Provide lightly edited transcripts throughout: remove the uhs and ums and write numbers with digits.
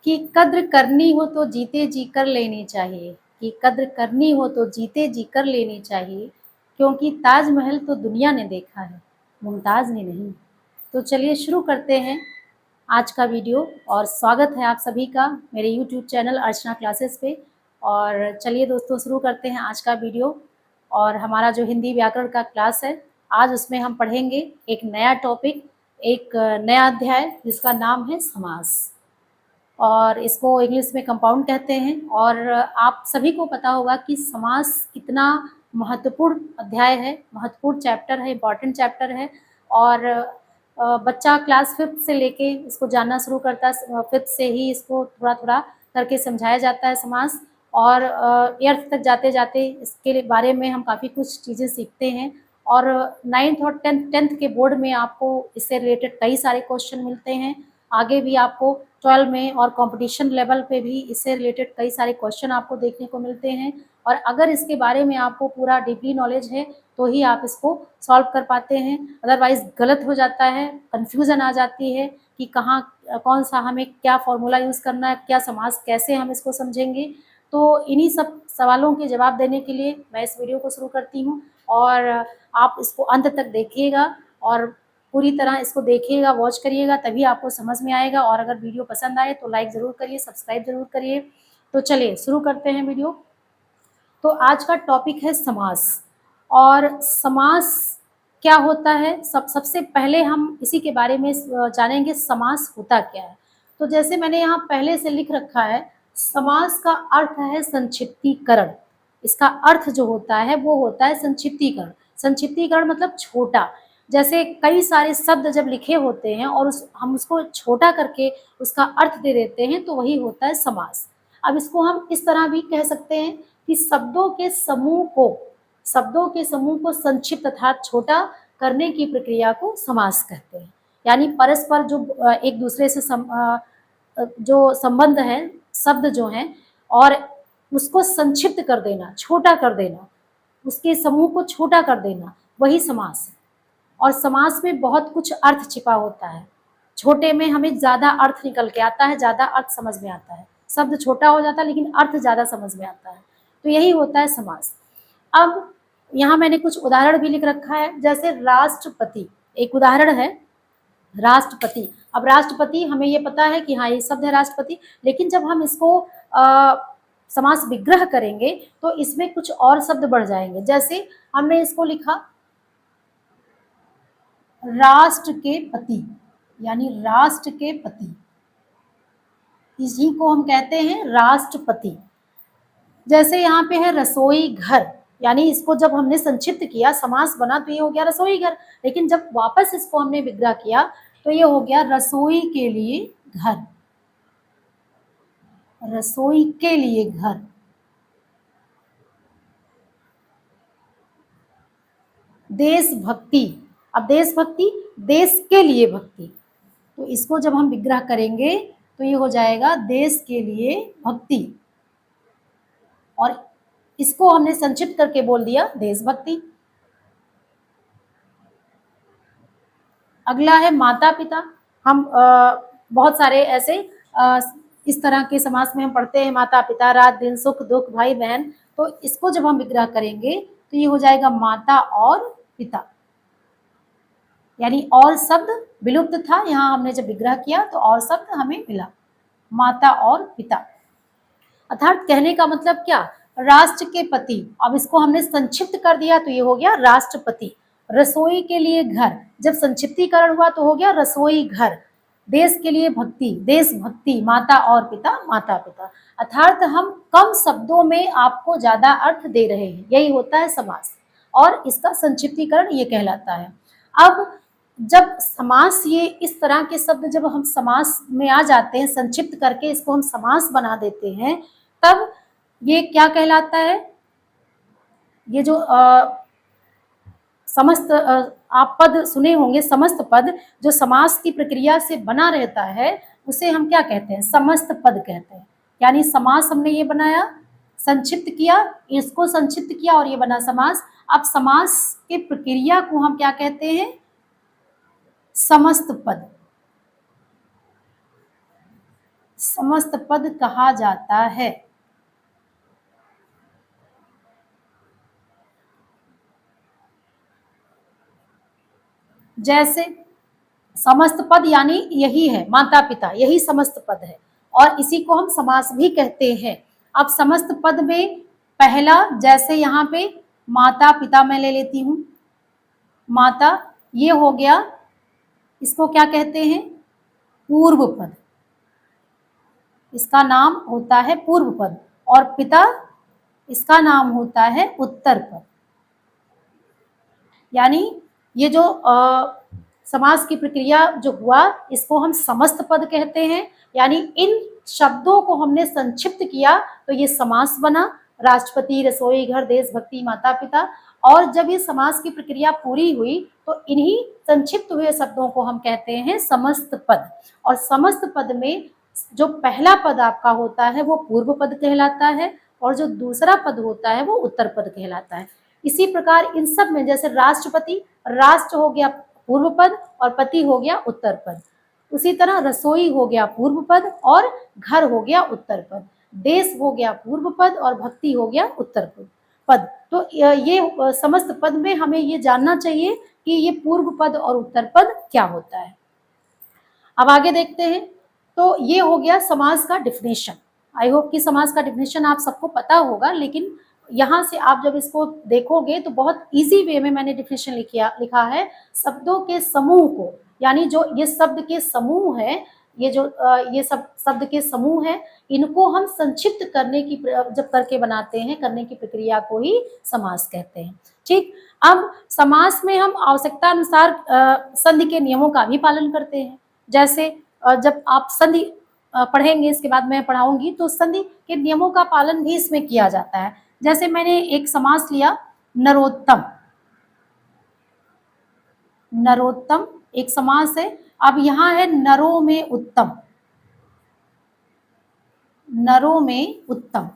कि कद्र करनी हो तो जीते जी कर लेनी चाहिए, कि कद्र करनी हो तो जीते जी कर लेनी चाहिए, क्योंकि ताजमहल तो दुनिया ने देखा है, मुमताज़ ने नहीं। तो चलिए शुरू करते हैं आज का वीडियो, और स्वागत है आप सभी का मेरे यूट्यूब चैनल अर्चना क्लासेस पे। और चलिए दोस्तों, शुरू करते हैं आज का वीडियो। और हमारा जो हिंदी व्याकरण का क्लास है, आज उसमें हम पढ़ेंगे एक नया टॉपिक, एक नया अध्याय जिसका नाम है समास, और इसको इंग्लिश में कंपाउंड कहते हैं। और आप सभी को पता होगा कि समास कितना महत्वपूर्ण अध्याय है, महत्वपूर्ण चैप्टर है, इम्पॉर्टेंट चैप्टर है। और बच्चा क्लास 5th से लेके इसको जानना शुरू करता है, 5th से ही इसको थोड़ा थोड़ा करके समझाया जाता है समास। और 8th तक जाते जाते इसके बारे में हम काफ़ी कुछ चीज़ें सीखते हैं। और 9th और 10th के बोर्ड में आपको इससे रिलेटेड कई सारे क्वेश्चन मिलते हैं। आगे भी आपको 12 में और कंपटीशन लेवल पे भी इससे रिलेटेड कई सारे क्वेश्चन आपको देखने को मिलते हैं। और अगर इसके बारे में आपको पूरा डीपली नॉलेज है तो ही आप इसको सॉल्व कर पाते हैं, अदरवाइज़ गलत हो जाता है, कन्फ्यूज़न आ जाती है कि कहाँ कौन सा हमें क्या फ़ॉर्मूला यूज़ करना है, क्या समास कैसे हम इसको समझेंगे। तो इन्हीं सब सवालों के जवाब देने के लिए मैं इस वीडियो को शुरू करती हूँ, और आप इसको अंत तक देखिएगा और पूरी तरह इसको देखिएगा, वॉच करिएगा, तभी आपको समझ में आएगा। और अगर वीडियो पसंद आए तो लाइक ज़रूर करिए, सब्सक्राइब ज़रूर करिए। तो चलिए शुरू करते हैं वीडियो। तो आज का टॉपिक है समास। और समास क्या होता है, सबसे पहले हम इसी के बारे में जानेंगे, समास होता क्या है। तो जैसे मैंने यहाँ पहले से लिख रखा है, समास का अर्थ है संक्षिप्तीकरण। इसका अर्थ जो होता है वो होता है संक्षिप्तीकरण। संक्षिप्तीकरण मतलब छोटा। जैसे कई सारे शब्द जब लिखे होते हैं और हम उसको छोटा करके उसका अर्थ दे देते हैं, तो वही होता है समास। अब इसको हम इस तरह भी कह सकते हैं कि शब्दों के समूह को संक्षिप्त अर्थात छोटा करने की प्रक्रिया को समास कहते हैं। यानी परस्पर जो एक दूसरे से जो संबंध है, शब्द जो हैं, और उसको संक्षिप्त कर देना, छोटा कर देना, उसके समूह को छोटा कर देना, वही समास है। और समास में बहुत कुछ अर्थ छिपा होता है। छोटे में हमें ज़्यादा अर्थ निकल के आता है, ज़्यादा अर्थ समझ में आता है। शब्द छोटा हो जाता है लेकिन अर्थ ज़्यादा समझ में आता है। तो यही होता है समास। अब यहाँ मैंने कुछ उदाहरण भी लिख रखा है, जैसे राष्ट्रपति एक उदाहरण है। राष्ट्रपति, अब राष्ट्रपति हमें ये पता है कि हाँ ये शब्द है राष्ट्रपति, लेकिन जब हम इसको समास विग्रह करेंगे तो इसमें कुछ और शब्द बढ़ जाएंगे। जैसे हमने इसको लिखा राष्ट्र के पति, यानी राष्ट्र के पति, इसी को हम कहते हैं राष्ट्रपति। जैसे यहाँ पे है रसोई घर, यानी इसको जब हमने संक्षिप्त किया, समास बना तो ये हो गया रसोई घर, लेकिन जब वापस इसको हमने विग्रह किया तो ये हो गया रसोई के लिए घर। रसोई के लिए घर। देशभक्ति, अब देशभक्ति, देश के लिए भक्ति, तो इसको जब हम विग्रह करेंगे तो ये हो जाएगा देश के लिए भक्ति, और इसको हमने संक्षिप्त करके बोल दिया देशभक्ति। अगला है माता पिता। हम बहुत सारे ऐसे इस तरह के समास में हम पढ़ते हैं, माता पिता, रात दिन, सुख दुख, भाई बहन। तो इसको जब हम विग्रह करेंगे तो ये हो जाएगा माता और पिता, यानी और शब्द विलुप्त था, यहाँ हमने जब विग्रह किया तो और शब्द हमें मिला, माता और पिता। अर्थात कहने का मतलब क्या, राष्ट्र के पति, अब इसको हमने संक्षिप्त कर दिया तो ये हो गया राष्ट्रपति। रसोई के लिए घर, जब संक्षिप्तीकरण हुआ तो हो गया रसोई घर। देश के लिए भक्ति, देशभक्ति, माता और पिता, माता पिता। अर्थात हम कम शब्दों में आपको ज्यादा अर्थ दे रहे हैं, यही होता है समास, और इसका संक्षिप्तीकरण ये कहलाता है। अब जब समास, ये इस तरह के शब्द जब हम समास में आ जाते हैं, संक्षिप्त करके इसको हम समास बना देते हैं, तब ये क्या कहलाता है, ये जो समस्त आप पद सुने होंगे, समस्त पद जो समास की प्रक्रिया से बना रहता है उसे हम क्या कहते हैं, समस्त पद कहते हैं। यानी समास हमने ये बनाया, संक्षिप्त किया, इसको संक्षिप्त किया और ये बना समास। अब समास की प्रक्रिया को हम क्या कहते हैं, समस्त पद। समस्त पद कहा जाता है? जैसे समस्त पद यानी यही है, माता पिता, यही समस्त पद है और इसी को हम समास भी कहते हैं। अब समस्त पद में पहला, जैसे यहाँ पे माता पिता मैं ले लेती हूँ, माता ये हो गया, इसको क्या कहते हैं? पूर्व पद, इसका नाम होता है पूर्व पद। और पिता, इसका नाम होता है उत्तर पद। यानी ये जो समास की प्रक्रिया जो हुआ, इसको हम समस्त पद कहते हैं। यानी इन शब्दों को हमने संक्षिप्त किया तो ये समास बना, राष्ट्रपति, रसोई घर, देशभक्ति, माता पिता। और जब ये समास की प्रक्रिया पूरी हुई तो इन्हीं संक्षिप्त हुए शब्दों को हम कहते हैं समस्त पद। और समस्त पद में जो पहला पद आपका होता है वो पूर्व पद कहलाता है और जो दूसरा पद होता है वो उत्तर पद कहलाता है। इसी प्रकार इन सब में, जैसे राष्ट्रपति, राष्ट्र हो गया पूर्व पद और पति हो गया उत्तर पद। उसी तरह रसोई हो गया पूर्व पद और घर हो गया उत्तर पद। देश हो गया पूर्व पद और भक्ति हो गया उत्तर पद। तो ये समस्त पद में हमें ये जानना चाहिए कि ये पूर्व पद और उत्तर पद क्या होता है। अब आगे देखते हैं। तो ये हो गया समास का डिफिनेशन। आई होप कि समास का डिफिनेशन आप सबको पता होगा, लेकिन यहाँ से आप जब इसको देखोगे तो बहुत इजी वे में मैंने डिफिनेशन लिखा है। शब्दों के समूह को, यानी जो ये शब्द के समूह है, ये जो ये सब शब्द के समूह है, इनको हम संक्षिप्त करने की जब करके बनाते हैं, करने की प्रक्रिया को ही समास कहते हैं। ठीक, अब समास में हम आवश्यकता अनुसार संधि के नियमों का भी पालन करते हैं। जैसे जब आप संधि पढ़ेंगे, इसके बाद मैं पढ़ाऊंगी, तो संधि के नियमों का पालन भी इसमें किया जाता है। जैसे मैंने एक समास लिया, नरोत्तम। नरोत्तम एक समास है। अब यहाँ है नरों में उत्तम, नरों में उत्तम।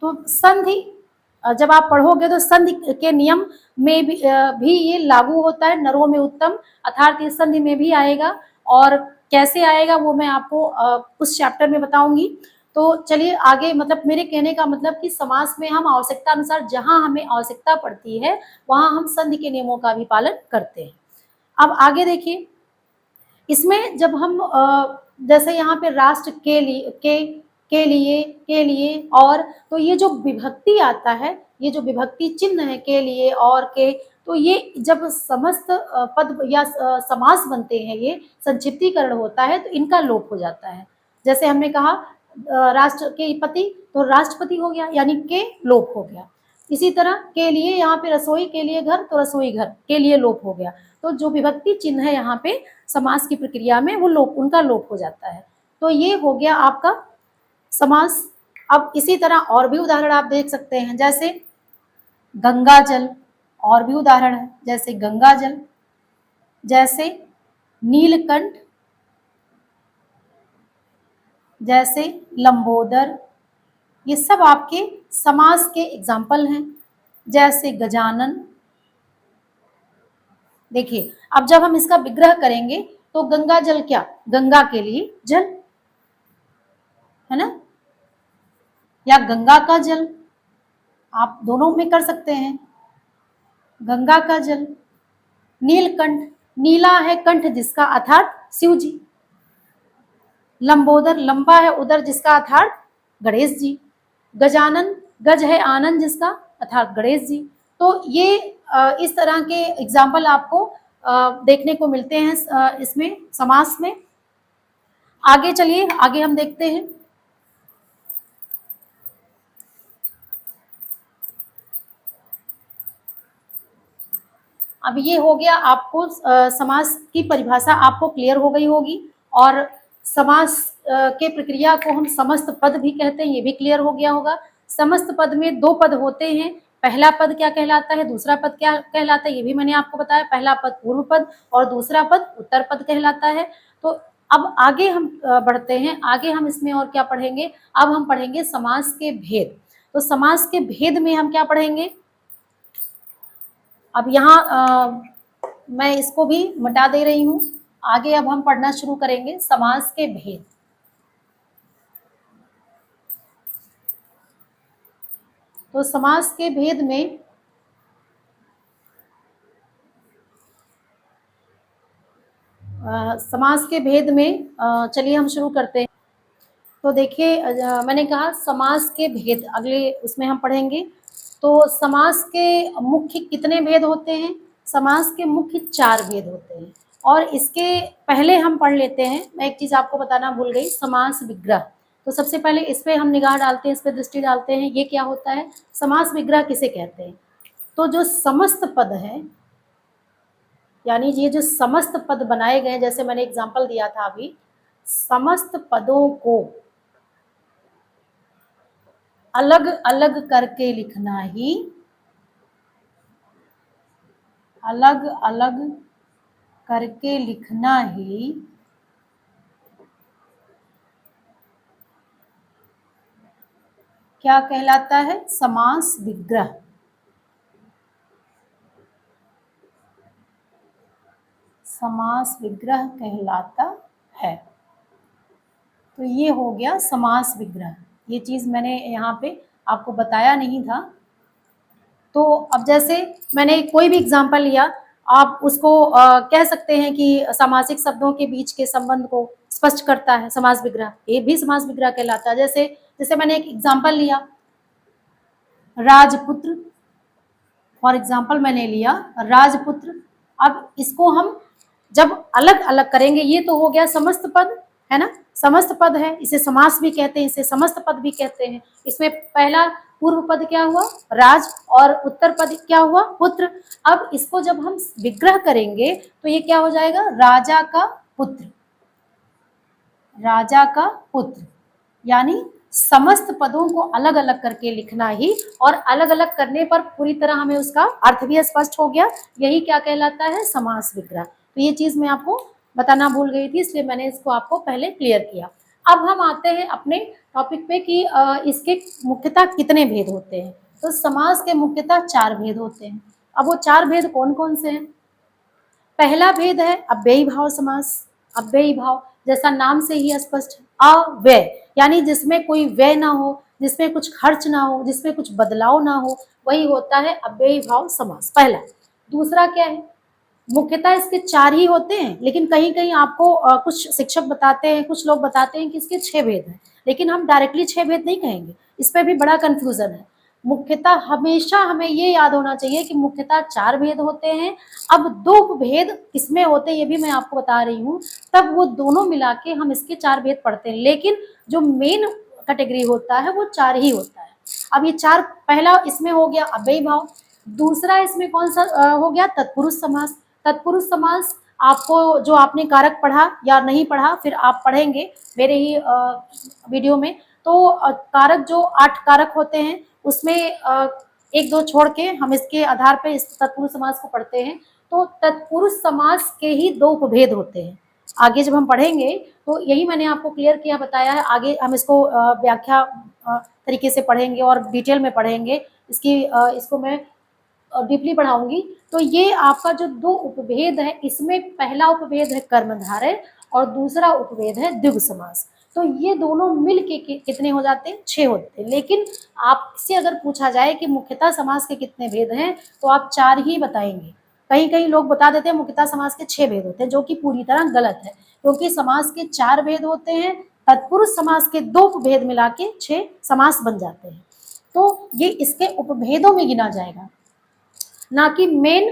तो संधि जब आप पढ़ोगे तो संधि के नियम में भी ये लागू होता है, नरों में उत्तम, अर्थात ये संधि में भी आएगा। और कैसे आएगा वो मैं आपको उस चैप्टर में बताऊंगी। तो चलिए आगे, मतलब मेरे कहने का मतलब कि समास में हम आवश्यकता अनुसार, जहां हमें आवश्यकता पड़ती है वहां हम संधि के नियमों का भी पालन करते हैं। अब आगे देखिए, इसमें जब हम जैसे यहाँ पे राष्ट्र के लिए, के लिए और, तो ये जो विभक्ति आता है, ये जो विभक्ति चिन्ह है के लिए और के, तो ये जब समस्त पद या समास बनते हैं, ये संक्षिप्तीकरण होता है तो इनका लोप हो जाता है। जैसे हमने कहा राष्ट्र के पति, तो राष्ट्रपति हो गया, यानी के लोप हो गया। इसी तरह के लिए, यहाँ पे रसोई के लिए घर, तो रसोई घर के लिए लोप हो गया। तो जो विभक्ति चिन्ह है यहाँ पे समास की प्रक्रिया में, वो लोप, उनका लोप हो जाता है। तो ये हो गया आपका समास। अब इसी तरह और भी उदाहरण आप देख सकते हैं, जैसे गंगा जल, और भी उदाहरण है, जैसे गंगा जल, जैसे नीलकंठ, जैसे लंबोदर, ये सब आपके समास के एग्जाम्पल हैं। जैसे गजानन। देखिए, अब जब हम इसका विग्रह करेंगे तो गंगा जल क्या, गंगा के लिए जल है ना, या गंगा का जल, आप दोनों में कर सकते हैं, गंगा का जल। नीलकंठ, नीला है कंठ जिसका, अर्थात शिव जी। लंबोदर, लंबा है उदर जिसका, अर्थात गणेश जी। गजानन, गज है आनंद जिसका, अर्थात गणेश जी। तो ये इस तरह के एग्जाम्पल आपको देखने को मिलते हैं इसमें समास में। आगे चलिए, आगे हम देखते हैं। अब ये हो गया आपको समास की परिभाषा आपको क्लियर हो गई होगी, और समास के प्रक्रिया को हम समस्त पद भी कहते हैं, ये भी क्लियर हो गया होगा। समस्त पद में दो पद होते हैं, पहला पद क्या कहलाता है, दूसरा पद क्या कहलाता है, ये भी मैंने आपको बताया। पहला पद पूर्व पद और दूसरा पद उत्तर पद कहलाता है। तो अब आगे हम बढ़ते हैं, आगे हम इसमें और क्या पढ़ेंगे, अब हम पढ़ेंगे समास के भेद। तो समास के भेद में हम क्या पढ़ेंगे, अब यहाँ मैं इसको भी मिटा दे रही हूँ। आगे अब हम पढ़ना शुरू करेंगे समास के भेद। तो समास के भेद में समास के भेद में चलिए हम शुरू करते हैं। तो देखिए मैंने कहा समास के भेद, अगले उसमें हम पढ़ेंगे। तो समास के मुख्य कितने भेद होते हैं? समास के मुख्य 4 भेद होते हैं। और इसके पहले हम पढ़ लेते हैं, मैं एक चीज़ आपको बताना भूल गई, समास विग्रह। तो सबसे पहले इस पे हम निगाह डालते हैं, इस पे दृष्टि डालते हैं, ये क्या होता है, समास विग्रह किसे कहते हैं। तो जो समस्त पद है, यानी ये जो समस्त पद बनाए गए, जैसे मैंने एग्जाम्पल दिया था अभी, समस्त पदों को अलग अलग करके लिखना ही, अलग अलग करके लिखना ही क्या कहलाता है? समास विग्रह। समास विग्रह कहलाता है। तो ये हो गया समास विग्रह। ये चीज़ मैंने यहाँ पे आपको बताया नहीं था। तो अब जैसे मैंने कोई भी एग्जाम्पल लिया, आप उसको कह सकते हैं कि सामासिक शब्दों के बीच के संबंध को स्पष्ट करता है समास विग्रह, ये भी समास विग्रह कहलाता है। जैसे जैसे मैंने एक एग्जाम्पल लिया, राजपुत्र, फॉर एग्जाम्पल मैंने लिया राजपुत्र। अब इसको हम जब अलग अलग करेंगे, ये तो हो गया समस्त पद, है ना, समस्त पद है, इसे समास भी कहते हैं, इसे समस्त पद भी कहते हैं। इसमें पहला पूर्व पद क्या हुआ? राज, और उत्तर पद क्या हुआ? पुत्र। अब इसको जब हम विग्रह करेंगे तो ये क्या हो जाएगा? राजा का पुत्र, राजा का पुत्र। यानी समस्त पदों को अलग अलग करके लिखना ही, और अलग अलग करने पर पूरी तरह हमें उसका अर्थ भी स्पष्ट हो गया, यही क्या कहलाता है? समास विग्रह। तो ये चीज मैं आपको बताना भूल गई थी, इसलिए मैंने इसको आपको पहले क्लियर किया। अब हम आते हैं अपने टॉपिक पे कि इसके मुख्यतः कितने भेद होते हैं। तो समास के मुख्यतः 4 भेद होते हैं। अब वो 4 भेद कौन कौन से हैं? पहला भेद है अव्ययी भाव समास। अव्ययी भाव जैसा नाम से ही स्पष्ट है, अव्यय यानी जिसमें कोई व्यय ना हो, जिसमें कुछ खर्च ना हो, जिसमें कुछ बदलाव ना हो, वही होता है अव्ययी भाव समास, पहला। दूसरा क्या है? मुख्यतः इसके 4 ही होते हैं, लेकिन कहीं कहीं आपको कुछ शिक्षक बताते हैं, कुछ लोग बताते हैं कि इसके 6 भेद हैं, लेकिन हम डायरेक्टली 6 भेद नहीं कहेंगे, इस पर भी बड़ा कंफ्यूजन है। मुख्यतः हमेशा हमें ये याद होना चाहिए कि मुख्यतः 4 भेद होते हैं। अब 2 उपभेद किसमें होते हैं ये भी मैं आपको बता रही हूँ, तब वो दोनों मिला के हम इसके 4 भेद पढ़ते हैं, लेकिन जो मेन कैटेगरी होता है वो 4 ही होता है। अब ये 4, पहला इसमें हो गया अव्ययी भाव, दूसरा इसमें कौन सा हो गया? तत्पुरुष समास। तत्पुरुष समास आपको, जो आपने कारक पढ़ा या नहीं पढ़ा, फिर आप पढ़ेंगे मेरे ही वीडियो में। तो कारक जो 8 कारक होते हैं, उसमें एक दो छोड़ के हम इसके आधार पे इस तत्पुरुष समास को पढ़ते हैं। तो तत्पुरुष समास के ही 2 उपभेद होते हैं। आगे जब हम पढ़ेंगे तो यही मैंने आपको क्लियर किया, बताया है। आगे हम इसको व्याख्या तरीके से पढ़ेंगे और डिटेल में पढ़ेंगे, इसको मैं डीपली पढ़ाऊंगी। तो ये आपका जो 2 उपभेद है, इसमें पहला उपभेद है कर्मधारय और दूसरा उपभेद है द्विगु समास। तो ये दोनों मिल के कितने हो जाते हैं? 6 होते हैं। लेकिन आपसे अगर पूछा जाए कि मुख्यतः समास के कितने भेद हैं, तो आप 4 ही बताएंगे। कहीं कहीं लोग बता देते हैं मुख्यतः समास के 6 भेद होते हैं, जो कि पूरी तरह गलत है, क्योंकि समास के 4 भेद होते हैं, तत्पुरुष समास के 2 उपभेद मिला के 6 समास बन जाते हैं। तो ये इसके उपभेदों में गिना जाएगा, ना कि मेन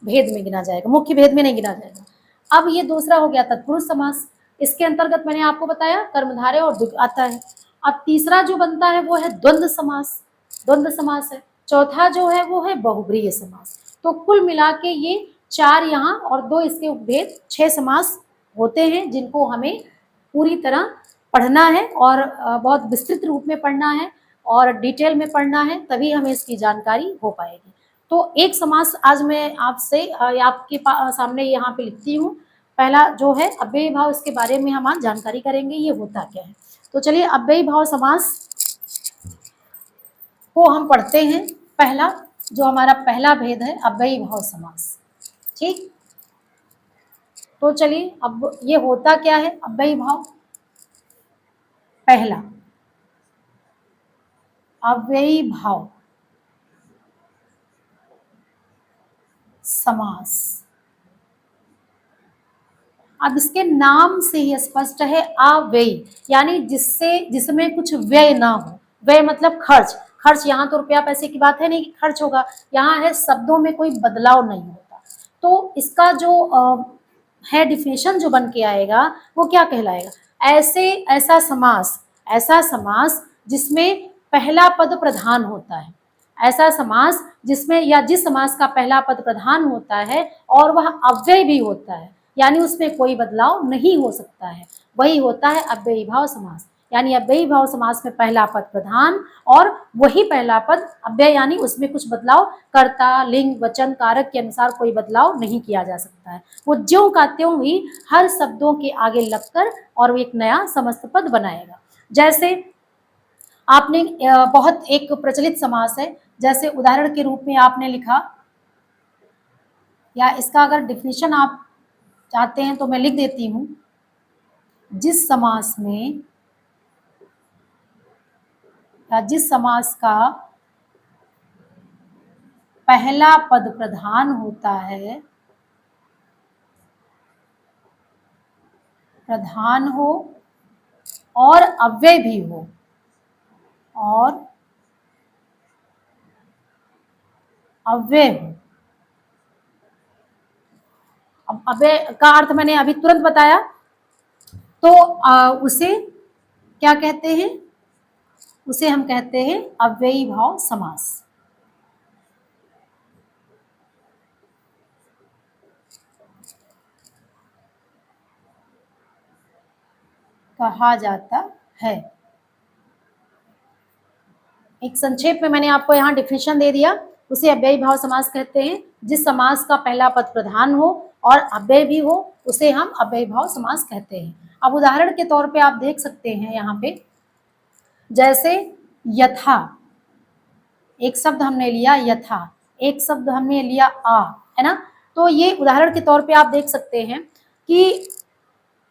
भेद में गिना जाएगा, मुख्य भेद में नहीं गिना जाएगा। अब ये दूसरा हो गया तत्पुरुष समास, इसके अंतर्गत मैंने आपको बताया कर्मधारय और द्विगु आता है। अब तीसरा जो बनता है वो है द्वंद्व समास, द्वंद्व समास है। चौथा जो है वो है बहुब्रीहि समास। तो कुल मिला के ये 4 यहाँ और 2 इसके उपभेद 6 समास होते हैं, जिनको हमें पूरी तरह पढ़ना है और बहुत विस्तृत रूप में पढ़ना है और डिटेल में पढ़ना है, तभी हमें इसकी जानकारी हो पाएगी। तो एक समास आज मैं आपसे आपके सामने यहाँ पे लिखती हूँ। पहला जो है अव्ययी भाव, इसके बारे में हम आज जानकारी करेंगे ये होता क्या है। तो चलिए अव्ययी भाव समास को हम पढ़ते हैं। पहला जो हमारा पहला भेद है अव्ययी भाव समास, ठीक। तो चलिए अब ये होता क्या है अव्ययी भाव। पहला अव्ययी भाव समास। अब इसके नाम से ही स्पष्ट है अव्ययी, यानी जिसमें कुछ व्यय ना हो। व्यय मतलब खर्च। खर्च यहाँ तो रुपया पैसे की बात है नहीं कि खर्च होगा, यहाँ है शब्दों में कोई बदलाव नहीं होता। तो इसका जो है डिफिनेशन जो बन के आएगा वो क्या कहलाएगा, ऐसा समास जिसमें पहला पद प्रधान होता है। ऐसा समास जिसमें या जिस समास का पहला पद प्रधान होता है और वह अव्यय भी होता है, यानी उसमें कोई बदलाव नहीं हो सकता है, वही होता है अव्ययी भाव समास। यानी अव्ययी भाव समास में पहला पद प्रधान और वही पहला पद अव्यय, यानी उसमें कुछ बदलाव कर्ता लिंग वचन कारक के अनुसार कोई बदलाव नहीं किया जा सकता है। वो ज्यों का त्यों ही हर शब्दों के आगे लगकर और एक नया समस्त पद बनाएगा। जैसे आपने बहुत एक प्रचलित समास है, जैसे उदाहरण के रूप में आपने लिखा, या इसका अगर डिफिनेशन आप चाहते हैं तो मैं लिख देती हूं। जिस समास में या जिस समास का पहला पद प्रधान होता है, प्रधान हो और अव्यय भी हो, और अव्यय हो। अब अव्यय का अर्थ मैंने अभी तुरंत बताया, तो उसे क्या कहते हैं, उसे हम कहते हैं अव्ययी भाव समास। कहा जाता है। एक संक्षेप में मैंने आपको यहाँ डिफिनेशन दे दिया। उसे अव्ययी भाव समास कहते हैं जिस समास का पहला पद प्रधान हो और अव्यय भी हो, उसे हम अव्ययी भाव समास कहते हैं। अब उदाहरण के तौर पे आप देख सकते हैं यहाँ पे, जैसे यथा, एक शब्द हमने लिया यथा, एक शब्द हमने लिया है ना। तो ये उदाहरण के तौर पे आप देख सकते हैं कि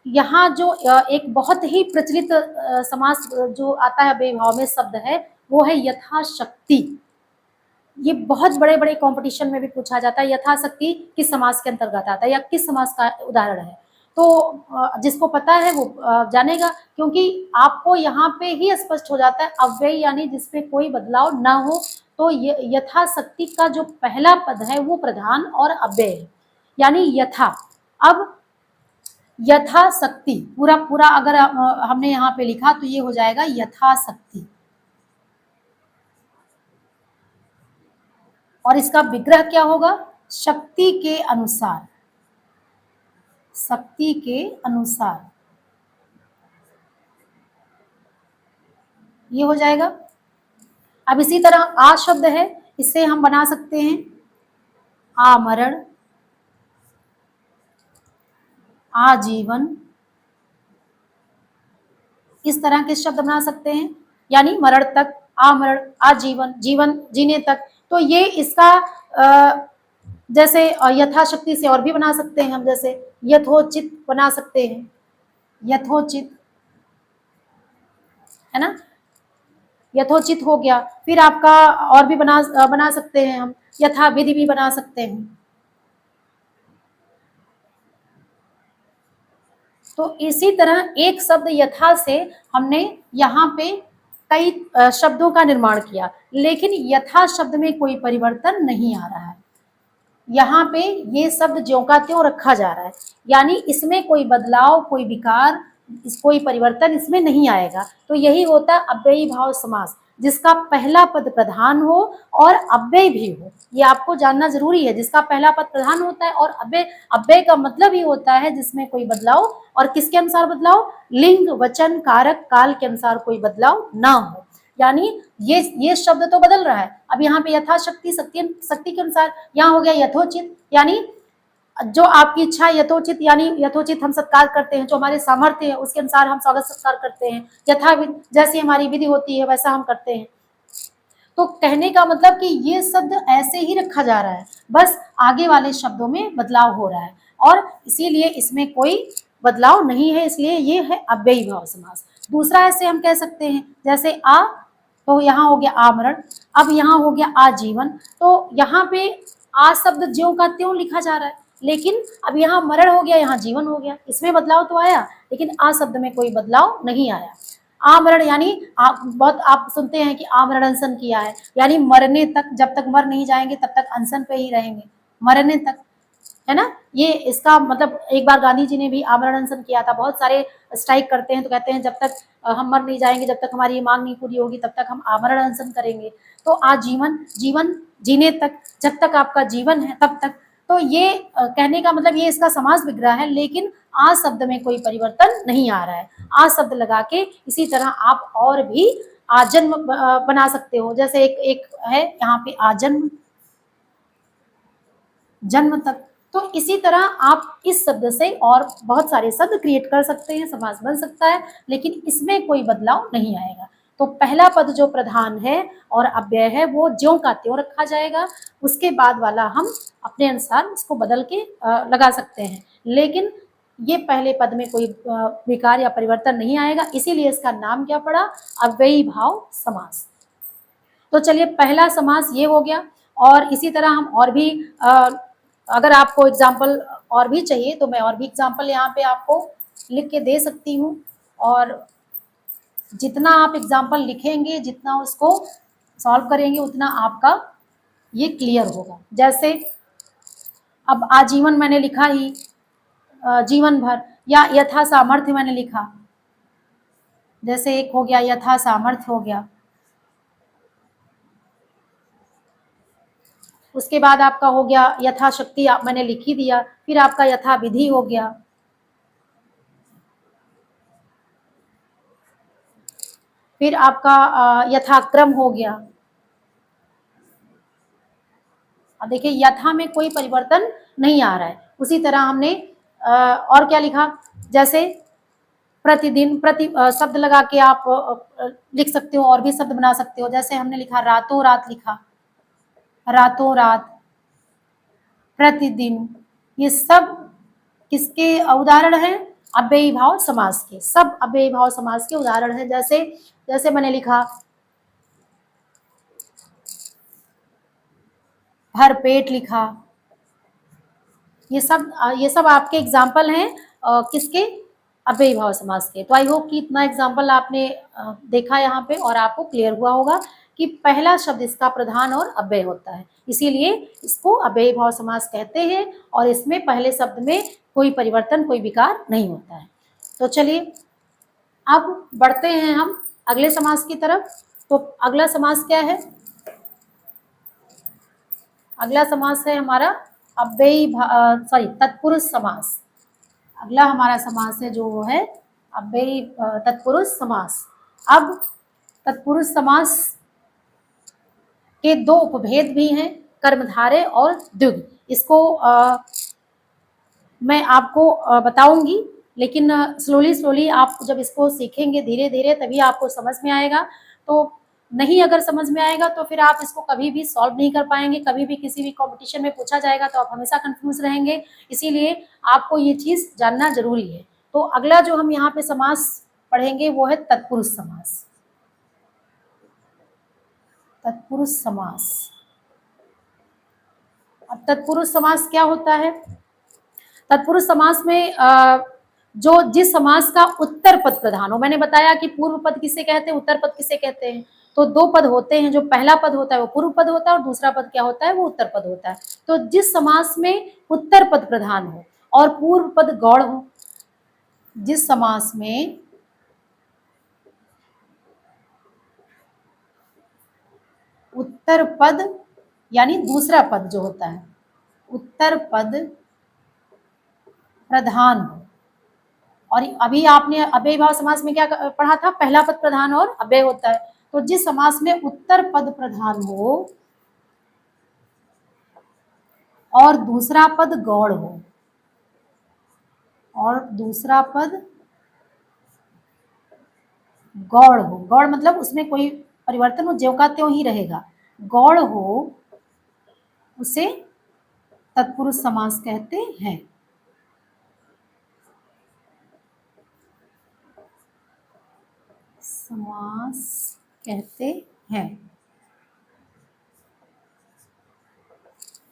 यहाँ जो एक बहुत ही प्रचलित समास जो आता है अव्ययी भाव में शब्द है, वो है यथाशक्ति। ये बहुत बड़े बड़े कंपटीशन में भी पूछा जाता है, यथाशक्ति किस समास के अंतर्गत आता है या किस समास का उदाहरण है। तो जिसको पता है वो जानेगा, क्योंकि आपको यहाँ पे ही स्पष्ट हो जाता है अव्यय यानी जिसमें कोई बदलाव ना हो। तो यथाशक्ति का जो पहला पद है वो प्रधान और अव्यय है, यानी यथा। अब यथाशक्ति पूरा पूरा अगर हमने यहाँ पे लिखा तो ये हो जाएगा यथाशक्ति, और इसका विग्रह क्या होगा, शक्ति के अनुसार, शक्ति के अनुसार, ये हो जाएगा। अब इसी तरह आ शब्द है, इससे हम बना सकते हैं आमरण, आजीवन, इस तरह के शब्द बना सकते हैं, यानी मरण तक, आमरण, आजीवन, जीवन जीने तक। तो ये इसका जैसे यथाशक्ति से और भी बना सकते हैं हम, जैसे यथोचित बना सकते हैं, यथोचित, है ना, यथोचित हो गया। फिर आपका और भी बना सकते हैं हम, यथाविधि भी बना सकते हैं। तो इसी तरह एक शब्द यथा से हमने यहाँ पे कई शब्दों का निर्माण किया, लेकिन यथा शब्द में कोई परिवर्तन नहीं आ रहा है। यहाँ पे ये शब्द ज्यों का त्यों रखा जा रहा है, यानी इसमें कोई बदलाव, कोई विकार, कोई परिवर्तन इसमें नहीं आएगा। तो यही होता है अव्ययी भाव समास, जिसका पहला पद प्रधान हो और अव्यय भी हो। ये आपको जानना जरूरी है, जिसका पहला पद प्रधान होता है और अव्यय, अव्यय का मतलब ही होता है जिसमें कोई बदलाव, और किसके अनुसार बदलाव, लिंग वचन कारक काल के अनुसार कोई बदलाव ना हो। यानी ये शब्द तो बदल रहा है। अब यहाँ पे यथाशक्ति, शक्ति के अनुसार, यहाँ हो गया यथोचित, यानी जो आपकी इच्छा है यथोचित, यानी यथोचित हम सत्कार करते हैं, जो हमारे सामर्थ्य है उसके अनुसार हम स्वागत सत्कार करते हैं, यथाविधि जैसी हमारी विधि होती है वैसा हम करते हैं। तो कहने का मतलब कि ये शब्द ऐसे ही रखा जा रहा है, बस आगे वाले शब्दों में बदलाव हो रहा है। और इसीलिए इसमें कोई बदलाव नहीं है, इसलिए ये है अव्ययी भाव समास। दूसरा ऐसे हम कह सकते हैं, जैसे आ, तो यहाँ हो गया आमरण, अब यहाँ हो गया आजीवन, तो यहाँ पे आ शब्द ज्यों का त्यों लिखा जा रहा है, लेकिन अब यहाँ मरण हो गया, यहाँ जीवन हो गया, इसमें बदलाव तो आया, लेकिन आ शब्द में कोई बदलाव नहीं आया। आमरण यानी आप बहुत आप सुनते हैं कि आमरण अनशन किया है, यानी मरने तक, जब तक मर नहीं जाएंगे तब तक अनशन पे ही रहेंगे, मरने तक, है ना। ये इसका मतलब एक बार गांधी जी ने भी आमरण अनशन किया था, बहुत सारे स्ट्राइक करते हैं तो कहते हैं जब तक हम मर नहीं जाएंगे, जब तक हमारी ये मांग नहीं पूरी होगी तब तक हम आमरण अनशन करेंगे। तो आजीवन, जीवन जीने तक, जब तक आपका जीवन है तब तक। तो ये कहने का मतलब ये इसका समास विग्रह है, लेकिन आ शब्द में कोई परिवर्तन नहीं आ रहा है। आ शब्द लगा के इसी तरह आप और भी आजन्म बना सकते हो, जैसे एक एक है यहाँ पे आजन्म, जन्म तक। तो इसी तरह आप इस शब्द से और बहुत सारे शब्द क्रिएट कर सकते हैं, समास बन सकता है, लेकिन इसमें कोई बदलाव नहीं आएगा। तो पहला पद जो प्रधान है और अव्यय है वो ज्यों का त्यों रखा जाएगा, उसके बाद वाला हम अपने अनुसार उसको बदल के लगा सकते हैं, लेकिन ये पहले पद में कोई विकार या परिवर्तन नहीं आएगा, इसीलिए इसका नाम क्या पड़ा, अव्ययी भाव समास। तो चलिए पहला समास ये हो गया, और इसी तरह हम और भी अगर आपको एग्जाम्पल और भी चाहिए तो मैं और भी एग्जाम्पल यहाँ पे आपको लिख के दे सकती हूँ, और जितना आप एग्जाम्पल लिखेंगे, जितना उसको सॉल्व करेंगे, उतना आपका ये क्लियर होगा। जैसे अब आजीवन मैंने लिखा ही, जीवन भर, या यथा सामर्थ्य मैंने लिखा, जैसे एक हो गया यथा सामर्थ्य हो गया, उसके बाद आपका हो गया यथाशक्ति, आप मैंने लिख ही दिया, फिर आपका यथा विधि हो गया, फिर आपका यथाक्रम हो गया। अब देखिए यथा में कोई परिवर्तन नहीं आ रहा है। उसी तरह हमने और क्या लिखा, जैसे प्रतिदिन, प्रति शब्द लगा के आप लिख सकते हो, और भी शब्द बना सकते हो, जैसे हमने लिखा रातों रात, लिखा रातों रात, प्रतिदिन, ये सब किसके उदाहरण हैं, अव्ययी भाव समास के, सब अव्ययी भाव समास के उदाहरण हैं। जैसे जैसे मैंने लिखा भर पेट, लिखा, ये सब आपके एग्जाम्पल हैं किसके, अव्ययी भाव समास के। तो आई होप कि इतना एग्जाम्पल आपने देखा यहाँ पे, और आपको क्लियर हुआ होगा कि पहला शब्द इसका प्रधान और अव्यय होता है, इसीलिए इसको अव्ययी भाव समास कहते हैं, और इसमें पहले शब्द में कोई परिवर्तन, कोई विकार नहीं होता है। तो चलिए अब बढ़ते हैं हम अगले समास की तरफ। तो अगला समास क्या है, अगला समास है हमारा अव्ययी तत्पुरुष समास। अगला हमारा समास है जो वो है अव्ययी तत्पुरुष समास। अब तत्पुरुष समास के दो उपभेद भी हैं, कर्मधारय और द्विगु। इसको मैं आपको बताऊंगी, लेकिन स्लोली स्लोली आप जब इसको सीखेंगे धीरे धीरे तभी आपको समझ में आएगा। तो नहीं अगर समझ में आएगा तो फिर आप इसको कभी भी सॉल्व नहीं कर पाएंगे, कभी भी किसी भी कंपटीशन में पूछा जाएगा तो आप हमेशा कंफ्यूज रहेंगे, इसीलिए आपको ये चीज़ जानना जरूरी है। तो अगला जो हम यहाँ पे समास पढ़ेंगे वो है तत्पुरुष समास। तत्पुरुष समास, अब तत्पुरुष समास क्या होता है, तत्पुरुष समास में जो जिस समास का उत्तर पद प्रधान हो, मैंने बताया कि पूर्व पद किसे कहते हैं, उत्तर पद किसे कहते हैं। तो दो पद होते हैं, जो पहला पद होता है वो पूर्व पद होता है, और दूसरा पद क्या होता है, वो उत्तर पद होता है। तो जिस समास में उत्तर पद प्रधान हो और पूर्व पद गौड़ हो, जिस समास में उत्तर पद यानी दूसरा पद जो होता है, उत्तर पद प्रधान हो, और अभी आपने अव्ययी भाव समास में क्या पढ़ा था, पहला पद प्रधान और अव्यय होता है। तो जिस समास में उत्तर पद प्रधान हो और दूसरा पद गौड़ हो, और दूसरा पद गौड़ हो, गौड़ मतलब उसमें कोई परिवर्तन हो, ज्यों का त्यों ही रहेगा, गौड़ हो, उसे तत्पुरुष समास कहते हैं। समास कहते हैं।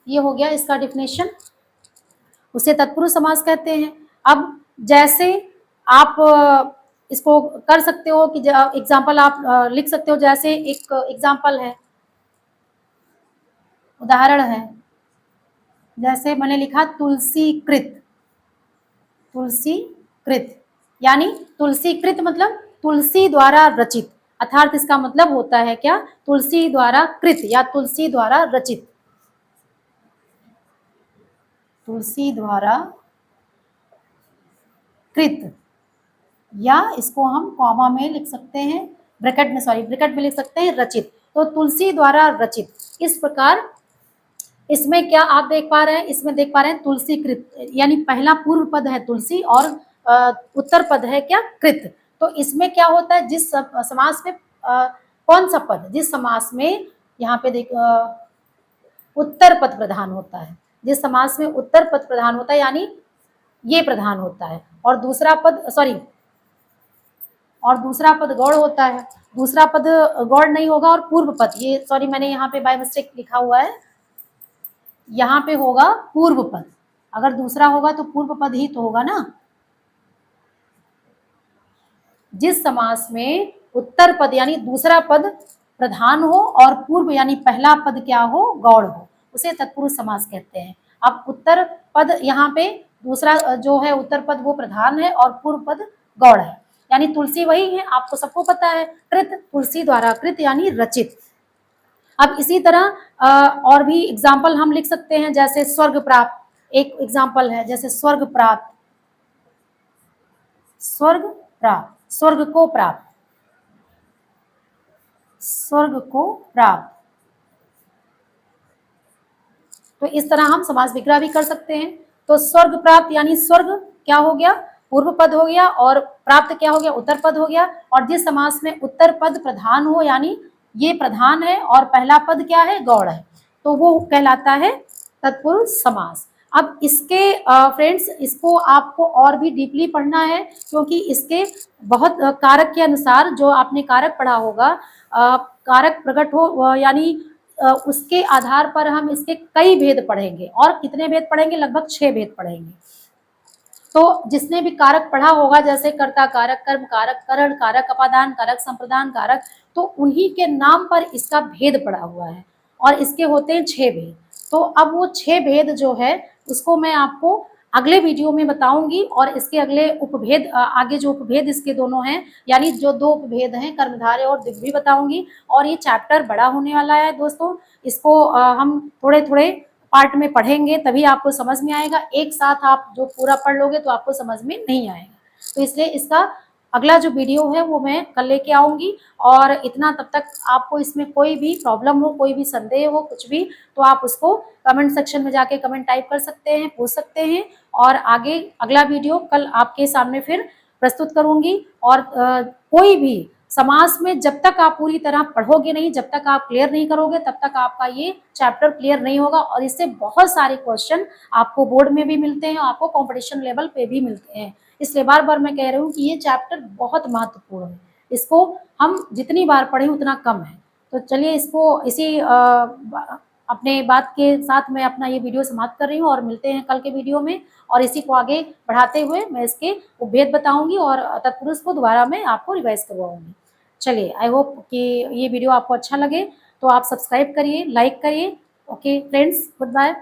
ये हो गया इसका डिफिनेशन, उसे तत्पुरुष समास कहते हैं। अब जैसे आप इसको कर सकते हो कि एग्जाम्पल आप लिख सकते हो, जैसे एक एग्जाम्पल है, उदाहरण है, जैसे मैंने लिखा तुलसी कृत। तुलसी कृत यानी तुलसी कृत मतलब तुलसी द्वारा रचित, अर्थात इसका मतलब होता है क्या, तुलसी द्वारा कृत या तुलसी द्वारा रचित, तुलसी द्वारा कृत, या इसको हम कॉमा में लिख सकते हैं, ब्रैकेट में, सॉरी ब्रैकेट में लिख सकते हैं रचित। तो तुलसी द्वारा रचित, इस प्रकार इसमें क्या आप देख पा रहे हैं, इसमें देख पा रहे हैं तुलसी कृत, यानी पहला पूर्व पद है तुलसी और उत्तर पद है क्या, कृत। तो इसमें क्या होता है, जिस समास में कौन सा पद, जिस समास में यहाँ पे देख उत्तर पद प्रधान होता है, जिस समास में उत्तर पद प्रधान होता है यानी ये प्रधान होता है, और दूसरा पद सॉरी, और दूसरा पद गौड़ होता है, दूसरा पद गौड़ नहीं होगा, और पूर्व पद, ये सॉरी मैंने यहाँ पे बाय मिस्टेक लिखा हुआ है, यहाँ पे होगा पूर्व पद, अगर दूसरा होगा तो पूर्व पद ही तो होगा ना। जिस समास में उत्तर पद यानी दूसरा पद प्रधान हो और पूर्व यानी पहला पद क्या हो, गौड़ हो, उसे तत्पुरुष समास कहते हैं। अब उत्तर पद यहाँ पे दूसरा जो है उत्तर पद वो प्रधान है और पूर्व पद गौड़ है, यानी तुलसी वही है, आपको सबको पता है, कृत तुलसी द्वारा कृत यानी रचित। अब इसी तरह और भी एग्जाम्पल हम लिख सकते हैं, जैसे स्वर्ग प्राप्त एक एग्जाम्पल है, जैसे स्वर्ग प्राप्त, स्वर्ग प्राप्त, स्वर्ग को प्राप्त, स्वर्ग को प्राप्त। तो इस तरह हम समास विग्रह भी कर सकते हैं। तो स्वर्ग प्राप्त यानी स्वर्ग क्या हो गया, पूर्व पद हो गया, और प्राप्त क्या हो गया, उत्तर पद हो गया, और जिस समास में उत्तर पद प्रधान हो यानी ये प्रधान है और पहला पद क्या है, गौड़ है, तो वो कहलाता है तत्पुरुष समास। अब इसके फ्रेंड्स इसको आपको और भी डीपली पढ़ना है, क्योंकि इसके बहुत कारक के अनुसार, जो आपने कारक पढ़ा होगा, कारक प्रकट हो यानी उसके आधार पर हम इसके कई भेद पढ़ेंगे, और कितने भेद पढ़ेंगे, लगभग 6 भेद पढ़ेंगे। तो जिसने भी कारक पढ़ा होगा, जैसे कर्ता कारक, कर्म कारक, करण कारक, अपादान कारक, संप्रदान कारक, तो उन्हीं के नाम पर इसका भेद पड़ा हुआ है, और इसके होते हैं 6 भेद। तो अब वो 6 भेद जो है उसको मैं आपको अगले वीडियो में बताऊंगी, और इसके अगले उपभेद आगे जो उपभेद इसके दोनों हैं, यानी जो 2 उपभेद हैं कर्मधारय और दिव्य भी बताऊंगी। और ये चैप्टर बड़ा होने वाला है दोस्तों, इसको हम थोड़े थोड़े पार्ट में पढ़ेंगे तभी आपको समझ में आएगा, एक साथ आप जो पूरा पढ़ लोगे तो आपको समझ में नहीं आएगा। तो इसलिए इसका अगला जो वीडियो है वो मैं कल लेके आऊंगी, और इतना तब तक आपको इसमें कोई भी प्रॉब्लम हो, कोई भी संदेह हो, कुछ भी, तो आप उसको कमेंट सेक्शन में जाके कमेंट टाइप कर सकते हैं, पूछ सकते हैं, और आगे अगला वीडियो कल आपके सामने फिर प्रस्तुत करूंगी। और कोई भी समास में जब तक आप पूरी तरह पढ़ोगे नहीं, जब तक आप क्लियर नहीं करोगे, तब तक आपका ये चैप्टर क्लियर नहीं होगा, और इससे बहुत सारे क्वेश्चन आपको बोर्ड में भी मिलते हैं, आपको कंपटीशन लेवल पे भी मिलते हैं। इसलिए बार बार मैं कह रही हूँ कि ये चैप्टर बहुत महत्वपूर्ण है, इसको हम जितनी बार पढ़ें उतना कम है। तो चलिए इसको इसी अपने बात के साथ मैं अपना ये वीडियो समाप्त कर रही हूँ, और मिलते हैं कल के वीडियो में, और इसी को आगे बढ़ाते हुए मैं इसके उपभेद बताऊंगी, और तत्पुरुष को दोबारा मैं आपको रिवाइज करवाऊंगी। चलिए, आई होप कि ये वीडियो आपको अच्छा लगे, तो आप सब्सक्राइब करिए, लाइक करिए। Okay friends, good bye.